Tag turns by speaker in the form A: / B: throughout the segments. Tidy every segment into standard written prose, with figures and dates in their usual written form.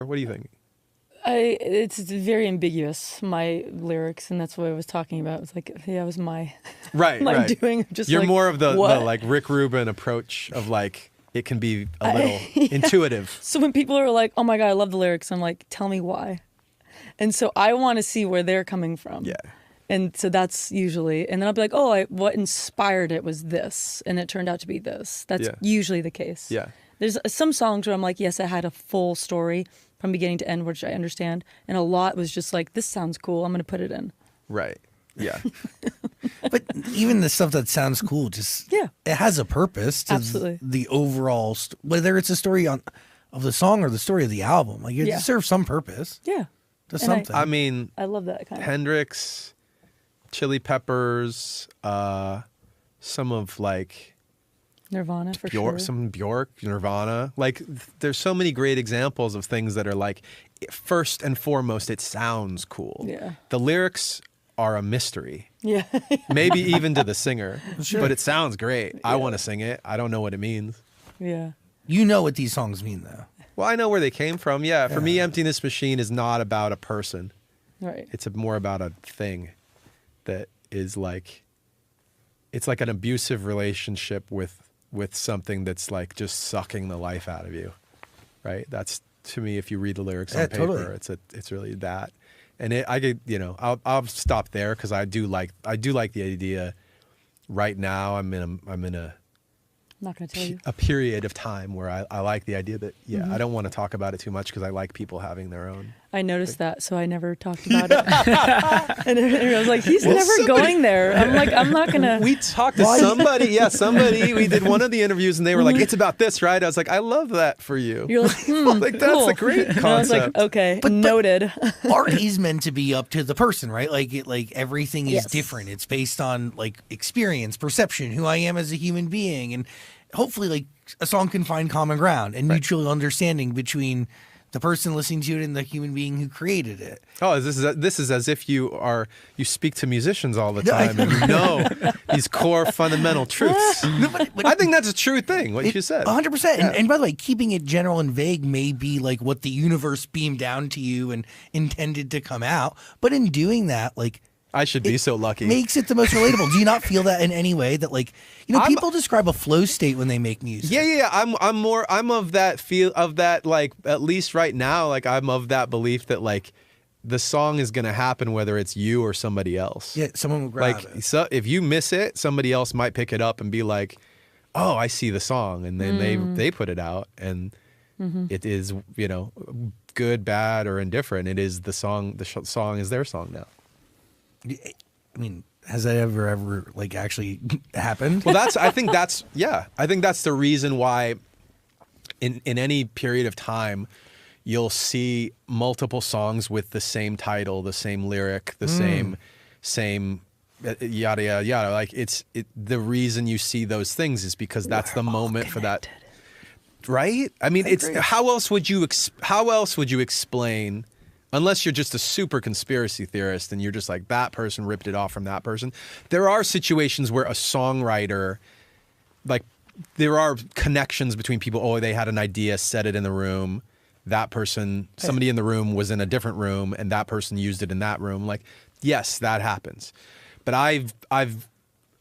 A: What do you think?
B: It's very ambiguous, my lyrics, and that's what I was talking about. It's like, yeah, it was my
A: Right.
B: doing. Just
A: You're
B: like,
A: more of the
B: what?
A: like Rick Rubin approach of like it can be a little intuitive.
B: So when people are like, "Oh my god, I love the lyrics," I'm like, "Tell me why." And so I want to see where they're coming from.
A: Yeah.
B: And so that's usually, and then I'll be like, "Oh, what inspired it was this, and it turned out to be this." That's usually the case.
A: Yeah.
B: There's some songs where I'm like, yes, I had a full story from beginning to end, which I understand. And a lot was just like, this sounds cool, I'm going to put it in.
A: Right. Yeah.
C: But even the stuff that sounds cool, just it has a purpose to
B: Absolutely.
C: the overall, whether it's a story of the song or the story of the album. Like it serves some purpose.
B: Yeah.
C: Does something.
A: I mean,
B: I love that kind of.
A: Hendrix, Chili Peppers, some of like
B: Nirvana for sure.
A: Some Bjork, Nirvana. Like, there's so many great examples of things that are like, first and foremost, it sounds cool.
B: Yeah.
A: The lyrics are a mystery.
B: Yeah.
A: Maybe even to the singer, but it sounds great. I want to sing it. I don't know what it means.
B: Yeah.
C: You know what these songs mean, though.
A: Well, I know where they came from. Yeah. For me, Emptiness Machine is not about a person.
B: Right.
A: It's more about a thing that is like, it's like an abusive relationship with something that's like just sucking the life out of you, right? That's, to me, if you read the lyrics on paper, totally. It's really that. And I could, I'll stop there because I do like the idea. Right now, I'm in a
B: I'm not going to tell you.
A: A period of time where I like the idea that I don't want to talk about it too much because I like people having their own.
B: I noticed that, so I never talked about it. And I was like, he's never going there. I'm like, I'm not going to.
A: We talked to somebody. We did one of the interviews and they were like, it's about this, right? I was like, I love that for you.
B: You're like,
A: like that's
B: cool.
A: a great concept.
B: I was like, okay, but noted.
C: Art is meant to be up to the person, right? Like everything is different. It's based on like experience, perception, who I am as a human being, and hopefully like a song can find common ground and mutual understanding between the person listening to it and the human being who created it.
A: Oh, this is as if you speak to musicians all the time and you know these core fundamental truths.
C: No, but
A: I think that's a true thing, what you said.
C: 100%. And by the way, keeping it general and vague may be like what the universe beamed down to you and intended to come out. But in doing that, like,
A: I should be so lucky.
C: Makes it the most relatable. Do you not feel that in any way that like, people describe a flow state when they make music?
A: Yeah. I'm of that like, at least right now, like I'm of that belief that like the song is going to happen whether it's you or somebody else.
C: Yeah, someone will grab it.
A: So if you miss it, somebody else might pick it up and be like, "Oh, I see the song." And then they put it out and it is, good, bad or indifferent. It is the song, song is their song now.
C: I mean, has that ever like actually happened?
A: Well, I think that's the reason why in any period of time you'll see multiple songs with the same title, the same lyric, the same yada yada yada. Like the reason you see those things is because that's the moment for that. Right? I mean, how else would you explain, unless you're just a super conspiracy theorist and you're just like, that person ripped it off from that person. There are situations where a songwriter, like, there are connections between people. Oh, they had an idea, said it in the room. That person, somebody in the room was in a different room and that person used it in that room. Like, yes, that happens. But I've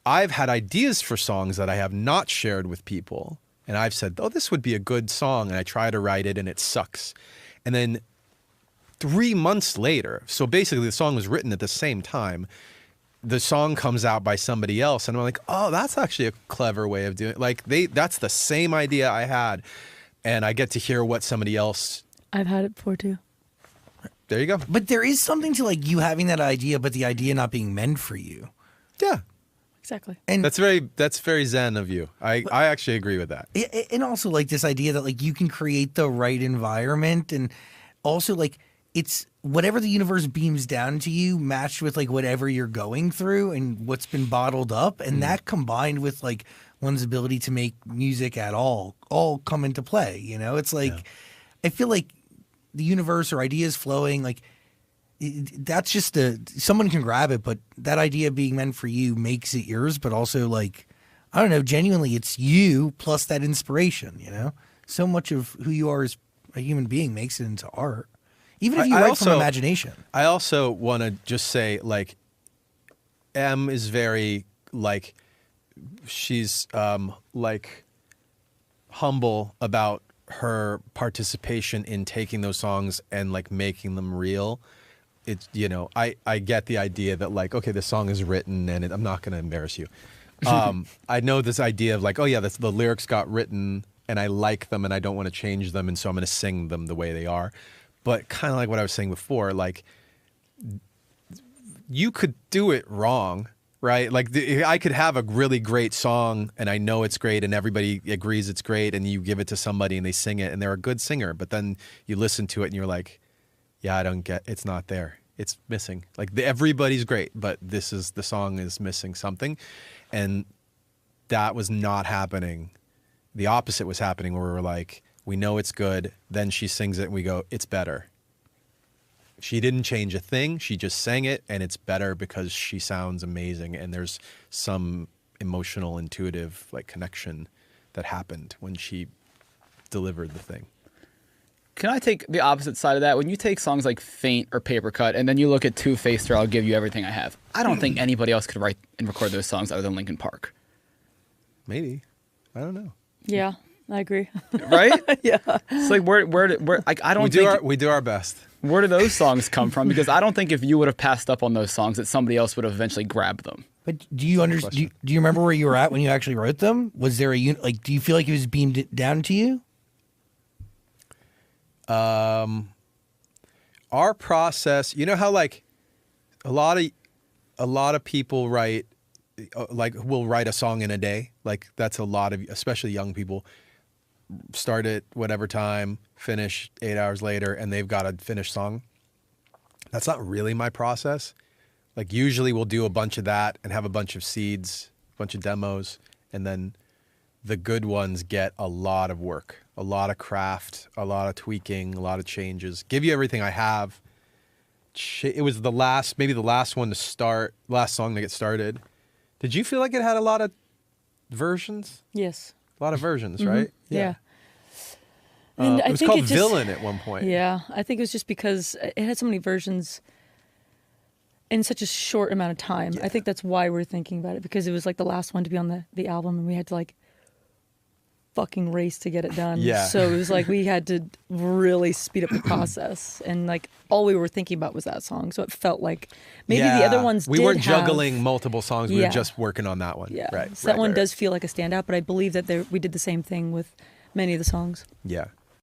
A: had ideas for songs that I have not shared with people. And I've said, oh, this would be a good song. And I try to write it and it sucks. And then 3 months later, so basically the song was written at the same time, the song comes out by somebody else and I'm like, oh, that's actually a clever way of doing it. Like that's the same idea I had and I get to hear what somebody else.
B: I've had it before too.
A: There you go.
C: But there is something to like you having that idea, but the idea not being meant for you.
A: Yeah.
B: Exactly.
A: And that's very Zen of you. I actually agree with that.
C: And also like this idea that like you can create the right environment and also like it's whatever the universe beams down to you matched with like whatever you're going through and what's been bottled up. And that combined with like one's ability to make music at all come into play. It's like, I feel like the universe or ideas flowing, like that's just someone can grab it, but that idea being meant for you makes it yours. But also like, I don't know, genuinely it's you plus that inspiration, So much of who you are is a human being makes it into art. Even if you write from imagination.
A: I also want to just say, like, M is very, like, she's, like, humble about her participation in taking those songs and, like, making them real. It's, you know, I get the idea that, like, okay, this song is written and I'm not going to embarrass you. I know this idea of, like, oh, yeah, the lyrics got written and I like them and I don't want to change them, and so I'm going to sing them the way they are. But kind of like what I was saying before, like, you could do it wrong, right? Like, I could have a really great song and I know it's great and everybody agrees it's great, and you give it to somebody and they sing it and they're a good singer, but then you listen to it and you're like, yeah, I don't get, it's not there. It's missing. Like, everybody's great, but the song is missing something. And that was not happening. The opposite was happening, where we're like, we know it's good. Then she sings it and we go, it's better. She didn't change a thing. She just sang it and it's better because she sounds amazing. And there's some emotional, intuitive, like, connection that happened when she delivered the thing.
D: Can I take the opposite side of that? When you take songs like Faint or Paper Cut and then you look at Two-Faced or I'll Give You Everything I Have, I don't think anybody else could write and record those songs other than Linkin Park.
A: Maybe. I don't know.
B: Yeah, I agree.
D: Right?
B: Yeah.
D: It's like, where like, I don't think...
A: We do our best.
D: Where do those songs come from? Because I don't think if you would have passed up on those songs that somebody else would have eventually grabbed them.
C: But do you understand? Do you remember where you were at when you actually wrote them? Was there like? Do you feel like it was beamed down to you?
A: Our process. You know how, like, a lot of people write, like, will write a song in a day. Like, that's a lot of, especially young people, start at whatever time, finish 8 hours later, and they've got a finished song. That's not really my process. Like, usually we'll do a bunch of that and have a bunch of seeds, a bunch of demos, and then the good ones get a lot of work, a lot of craft, a lot of tweaking, a lot of changes. Give You Everything I Have. It was maybe the last one to start, last song to get started. Did you feel like it had a lot of versions?
B: Yes.
A: A lot of versions, right?
B: Yeah. And
A: it was called Villain at one point.
B: Yeah, I think it was just because it had so many versions in such a short amount of time.
A: Yeah.
B: I think that's why we're thinking about it, because it was like the last one to be on the album and we had to, like, fucking race to get it done.
A: Yeah.
B: So it was like we had to really speed up the process, and, like, all we were thinking about was that song. So it felt like maybe the other ones
A: we weren't juggling multiple songs. We were just working on that one.
B: Yeah.
A: Right.
B: So that one does feel like a standout, but I believe that we did the same thing with many of the songs.
A: Yeah.